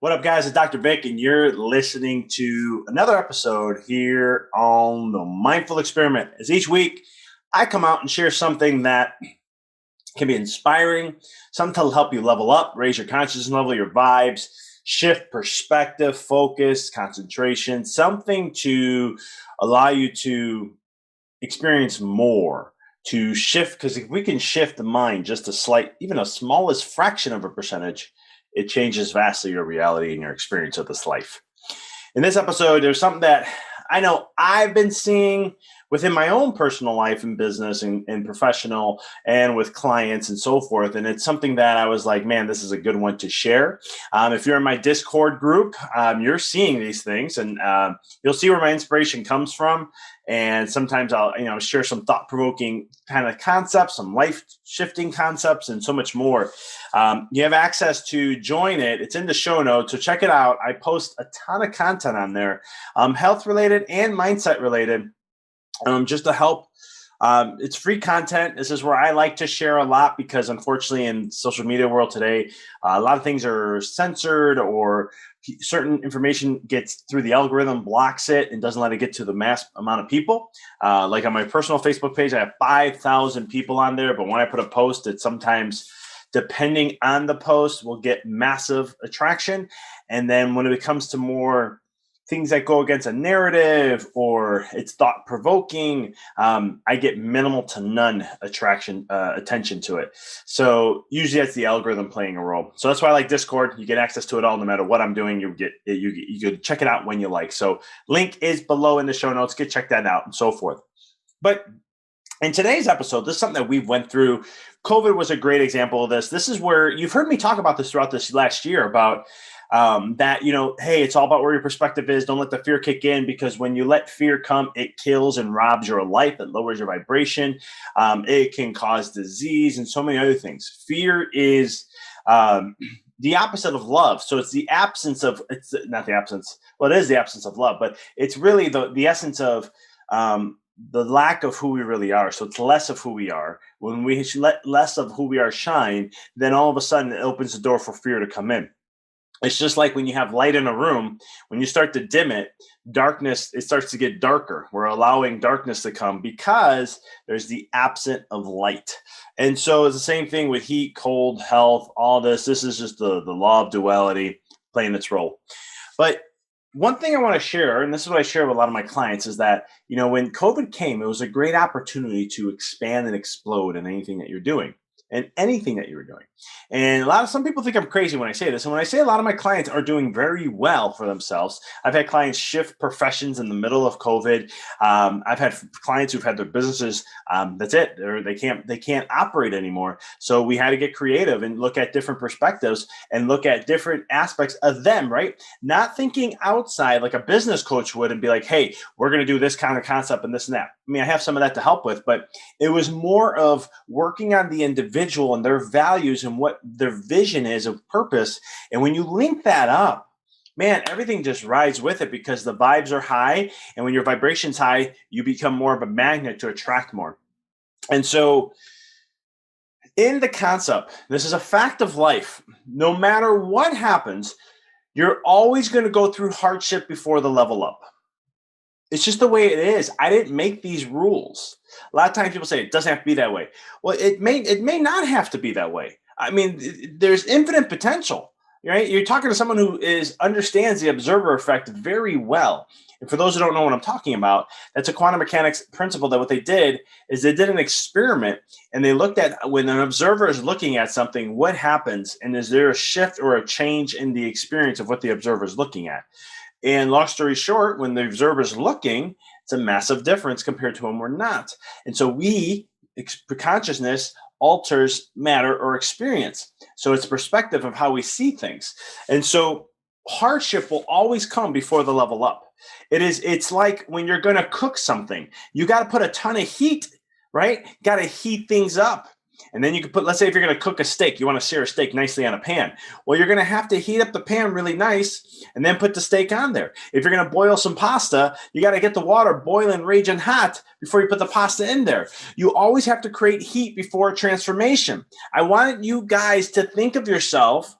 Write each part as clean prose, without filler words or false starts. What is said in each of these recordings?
What up, guys? It's Dr. Vic, and you're listening to another episode here on the Mindful Experiment. As each week, I come out and share something that can be inspiring, something to help you level up, raise your consciousness level, your vibes, shift perspective, focus, concentration, something to allow you to experience more, to shift, because if we can shift the mind just a slight, even a smallest fraction of a percentage, it changes vastly your reality and your experience of this life. In this episode, there's something that I know I've been seeing within my own personal life and business and professional and with clients and so forth. And it's something that I was like, man, this is a good one to share. If you're in my Discord group, you're seeing these things and you'll see where my inspiration comes from. And sometimes I'll, share some thought-provoking kind of concepts, some life-shifting concepts, and so much more. You have access to join it. It's in the show notes, so check it out. I post a ton of content on there, health-related and mindset-related, just to help. It's free content. This is where I like to share a lot because, unfortunately, in social media world today, a lot of things are censored or certain information gets through the algorithm, blocks it, and doesn't let it get to the mass amount of people. Like on my personal Facebook page, I have 5,000 people on there, but when I put a post, it sometimes, depending on the post, will get massive attraction. And then when it comes to more things that go against a narrative or it's thought-provoking, I get minimal to none attention to it. So usually that's the algorithm playing a role. So that's why I like Discord. You get access to it all, no matter what I'm doing. You could check it out when you like. So link is below in the show notes. Check that out and so forth. But in today's episode, this is something that we've went through. COVID was a great example of this. This is where you've heard me talk about this throughout this last year about that, hey, it's all about where your perspective is. Don't let the fear kick in, because when you let fear come, it kills and robs your life. It lowers your vibration. It can cause disease and so many other things. Fear is the opposite of love. So it's the absence of, it's not the absence. Well, it is the absence of love, but it's really the essence of the lack of who we really are. So it's less of who we are. When we let less of who we are shine, then all of a sudden it opens the door for fear to come in. It's just like when you have light in a room, when you start to dim it, darkness, it starts to get darker. We're allowing darkness to come because there's the absence of light. And so it's the same thing with heat, cold, health, all this. This is just the law of duality playing its role. But one thing I want to share, and this is what I share with a lot of my clients, is that, when COVID came, it was a great opportunity to expand and explode in anything that you're doing. And anything that you were doing. And some people think I'm crazy when I say this. And when I say a lot of my clients are doing very well for themselves, I've had clients shift professions in the middle of COVID. I've had clients who've had their businesses, that's it. They can't operate anymore. So we had to get creative and look at different perspectives and look at different aspects of them, right? Not thinking outside like a business coach would and be like, hey, we're going to do this kind of concept and this and that. I mean, I have some of that to help with, but it was more of working on the individual and their values and what their vision is of purpose. And when you link that up, man, everything just rides with it because the vibes are high. And when your vibration's high, you become more of a magnet to attract more. And so in the concept, this is a fact of life. No matter what happens, you're always going to go through hardship before the level up. It's just the way it is. I didn't make these rules. A lot of times people say it doesn't have to be that way. Well, it may not have to be that way. I mean, there's infinite potential, right? You're talking to someone who understands the observer effect very well. And for those who don't know what I'm talking about, that's a quantum mechanics principle that what they did is they did an experiment and they looked at when an observer is looking at something, what happens? And is there a shift or a change in the experience of what the observer is looking at? And long story short, when the observer is looking, it's a massive difference compared to when we're not. And so consciousness alters matter or experience. So it's perspective of how we see things. And so hardship will always come before the level up. It's like when you're going to cook something, you got to put a ton of heat, right? Got to heat things up. And then you could put, let's say if you're going to cook a steak, you want to sear a steak nicely on a pan. Well, you're going to have to heat up the pan really nice and then put the steak on there. If you're going to boil some pasta, you got to get the water boiling, raging hot before you put the pasta in there. You always have to create heat before transformation. I want you guys to think of yourself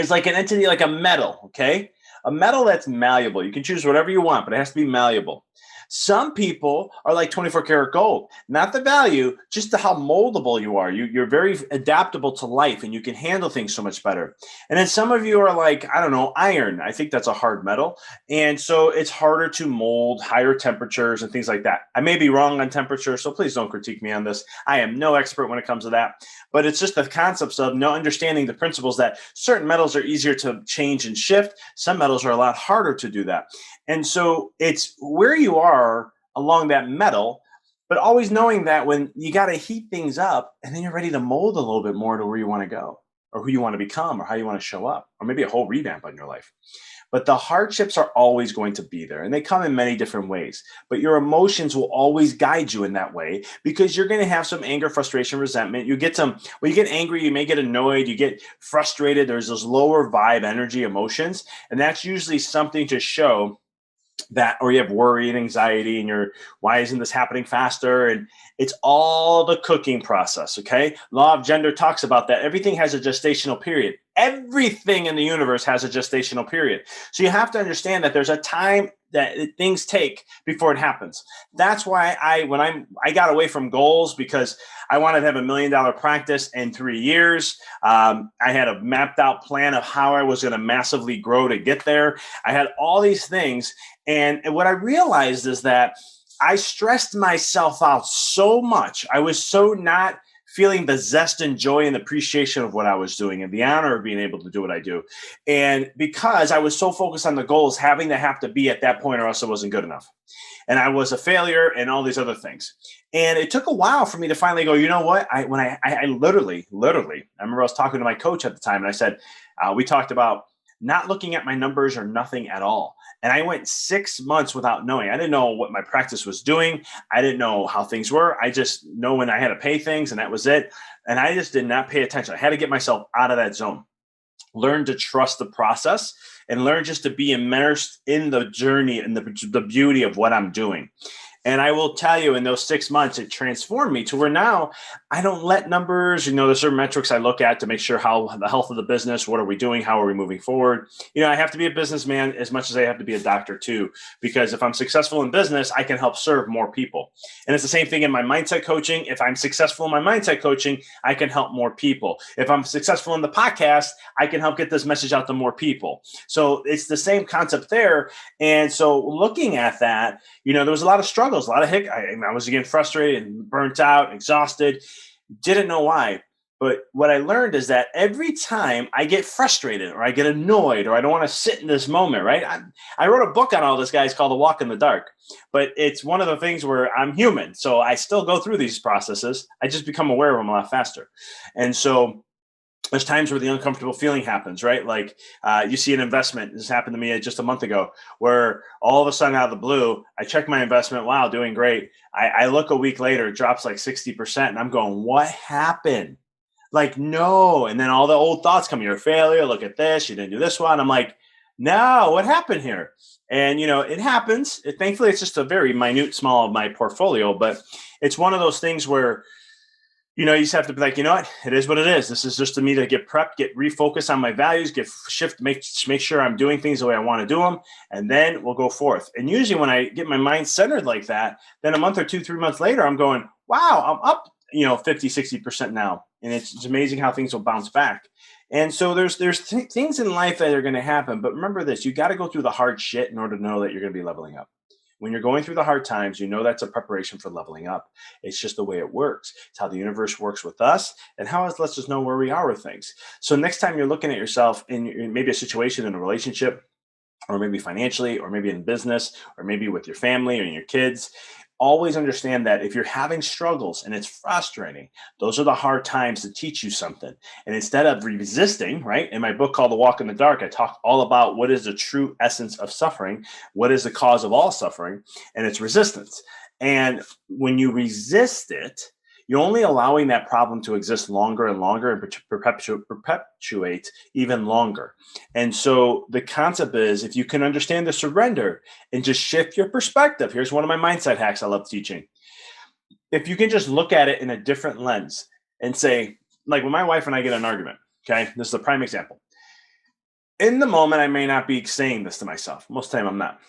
is like an entity, like a metal, okay? A metal that's malleable. You can choose whatever you want, but it has to be malleable. Some people are like 24 karat gold, not the value, just the how moldable you are. You're very adaptable to life and you can handle things so much better. And then some of you are like, I don't know, iron. I think that's a hard metal. And so it's harder to mold higher temperatures and things like that. I may be wrong on temperature, so please don't critique me on this. I am no expert when it comes to that. But it's just the concepts of no understanding the principles that certain metals are easier to change and shift. Some metals are a lot harder to do that. And so it's where you are along that metal, but always knowing that when you got to heat things up and then you're ready to mold a little bit more to where you want to go or who you want to become or how you want to show up or maybe a whole revamp on your life. But the hardships are always going to be there and they come in many different ways. But your emotions will always guide you in that way because you're going to have some anger, frustration, resentment. You get some, when you get angry, you may get annoyed, you get frustrated. There's those lower vibe energy emotions. And that's usually something to show that, or you have worry and anxiety and you're, why isn't this happening faster? And it's all the cooking process. Okay. Law of gender talks about that. Everything has a gestational period. Everything in the universe has a gestational period. So you have to understand that there's a time that things take before it happens. That's why I got away from goals because I wanted to have $1 million practice in 3 years. I had a mapped out plan of how I was going to massively grow to get there. I had all these things. And what I realized is that I stressed myself out so much. I was so not feeling the zest and joy and appreciation of what I was doing and the honor of being able to do what I do. And because I was so focused on the goals, having to have to be at that point or else it wasn't good enough. And I was a failure and all these other things. And it took a while for me to finally go, you know what? I literally, I remember I was talking to my coach at the time and I said, we talked about not looking at my numbers or nothing at all. And I went 6 months without knowing. I didn't know what my practice was doing. I didn't know how things were. I just know when I had to pay things and that was it. And I just did not pay attention. I had to get myself out of that zone, learn to trust the process and learn just to be immersed in the journey and the beauty of what I'm doing. And I will tell you, in those 6 months, it transformed me to where now I don't let numbers, there's certain metrics I look at to make sure how the health of the business, what are we doing? How are we moving forward? I have to be a businessman as much as I have to be a doctor too, because if I'm successful in business, I can help serve more people. And it's the same thing in my mindset coaching. If I'm successful in my mindset coaching, I can help more people. If I'm successful in the podcast, I can help get this message out to more people. So it's the same concept there. And so looking at that, there was a lot of struggles, a lot of I was getting frustrated and burnt out, exhausted, didn't know why. But what I learned is that every time I get frustrated or I get annoyed or I don't want to sit in this moment, right? I wrote a book on all this, guys, called The Walk in the Dark. But it's one of the things where I'm human. So I still go through these processes. I just become aware of them a lot faster. And so there's times where the uncomfortable feeling happens, right? Like you see an investment. This happened to me just a month ago where all of a sudden out of the blue, I check my investment. Wow, doing great. I look a week later, it drops like 60%. And I'm going, what happened? Like, no. And then all the old thoughts come, you're a failure. Look at this. You didn't do this one. I'm like, no, what happened here? And, it happens. Thankfully, it's just a very minute, small of my portfolio. But it's one of those things where, you just have to be like, you know what? It is what it is. This is just to me to get prepped, get refocused on my values, make sure I'm doing things the way I want to do them. And then we'll go forth. And usually when I get my mind centered like that, then a month or 2, 3 months later, I'm going, wow, I'm up, 50, 60% now. And it's amazing how things will bounce back. And so there's things in life that are going to happen. But remember this, you got to go through the hard shit in order to know that you're going to be leveling up. When you're going through the hard times, that's a preparation for leveling up. It's just the way it works. It's how the universe works with us and how it lets us know where we are with things. So next time you're looking at yourself in maybe a situation in a relationship, or maybe financially, or maybe in business, or maybe with your family or your kids, always understand that if you're having struggles and it's frustrating, those are the hard times to teach you something. And instead of resisting, right? In my book called The Walk in the Dark, I talk all about what is the true essence of suffering, what is the cause of all suffering, and it's resistance. And when you resist it, you're only allowing that problem to exist longer and longer and perpetuate even longer. And so the concept is, if you can understand the surrender and just shift your perspective, here's one of my mindset hacks I love teaching. If you can just look at it in a different lens and say, like when my wife and I get in an argument, okay, this is a prime example. in the moment, I may not be saying this to myself. Most of the time, I'm not.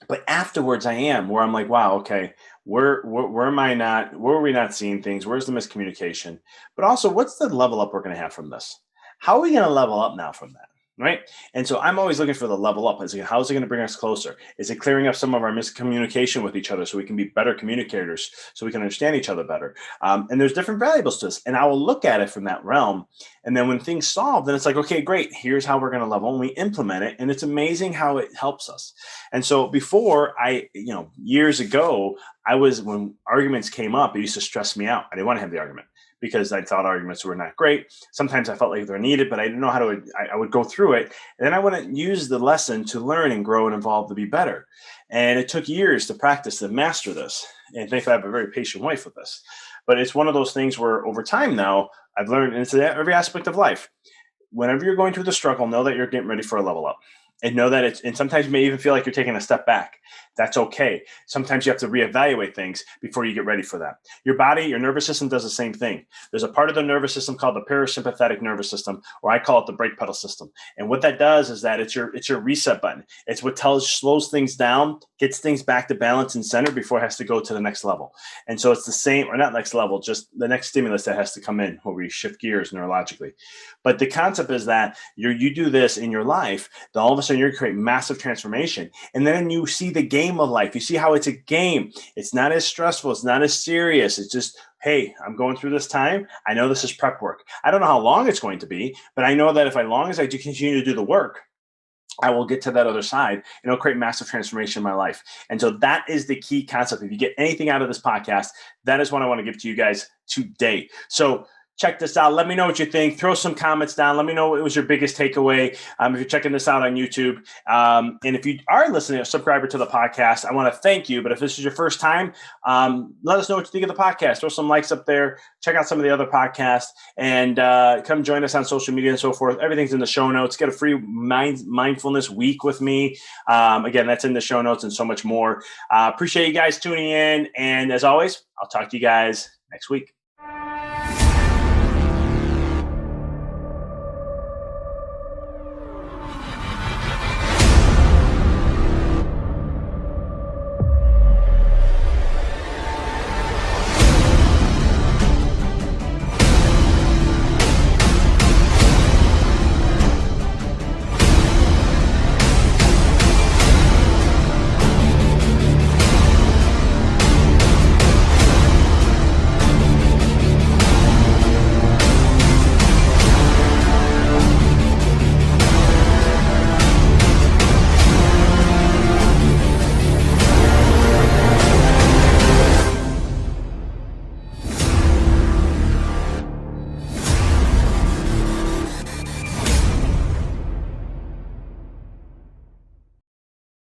But afterwards, I am, where I'm like, wow, okay, where am I not? Where are we not seeing things? Where's the miscommunication? But also, what's the level up we're going to have from this? How are we going to level up now from that? Right. And so I'm always looking for the level up. How is it going to bring us closer? Is it clearing up some of our miscommunication with each other so we can be better communicators, so we can understand each other better? And there's different variables to this. And I will look at it from that realm. And then when things solve, then it's like, okay, great. Here's how we're going to level, and we implement it. And it's amazing how it helps us. And so before years ago, when arguments came up, it used to stress me out. I didn't want to have the argument because I thought arguments were not great. Sometimes I felt like they're needed, but I didn't know how to, I would go through it. And then I wouldn't use the lesson to learn and grow and evolve to be better. And it took years to practice to master this. And thankfully, I have a very patient wife with this. But it's one of those things where over time now, I've learned, and it's in every aspect of life. Whenever you're going through the struggle, know that you're getting ready for a level up. And know that and sometimes you may even feel like you're taking a step back. That's okay. Sometimes you have to reevaluate things before you get ready for that. Your body, your nervous system does the same thing. There's a part of the nervous system called the parasympathetic nervous system, or I call it the brake pedal system. And what that does is that it's your reset button. It's what slows things down, gets things back to balance and center before it has to go to the next level. And so it's the same, or not next level, just the next stimulus that has to come in where we shift gears neurologically. But the concept is that you do this in your life, then all of a sudden you're going to create massive transformation. And then you see the game of life. You see how it's a game. It's not as stressful. It's not as serious. It's just, hey, I'm going through this time. I know this is prep work. I don't know how long it's going to be, but I know that as long as I do continue to do the work, I will get to that other side and it'll create massive transformation in my life. And so that is the key concept. If you get anything out of this podcast, that is what I want to give to you guys today. So check this out. Let me know what you think. Throw some comments down. Let me know what was your biggest takeaway. If you're checking this out on YouTube. And if you are listening, a subscriber to the podcast, I want to thank you. But if this is your first time, let us know what you think of the podcast. Throw some likes up there. Check out some of the other podcasts and come join us on social media and so forth. Everything's in the show notes. Get a free mindfulness week with me. Again, that's in the show notes and so much more. Appreciate you guys tuning in. And as always, I'll talk to you guys next week.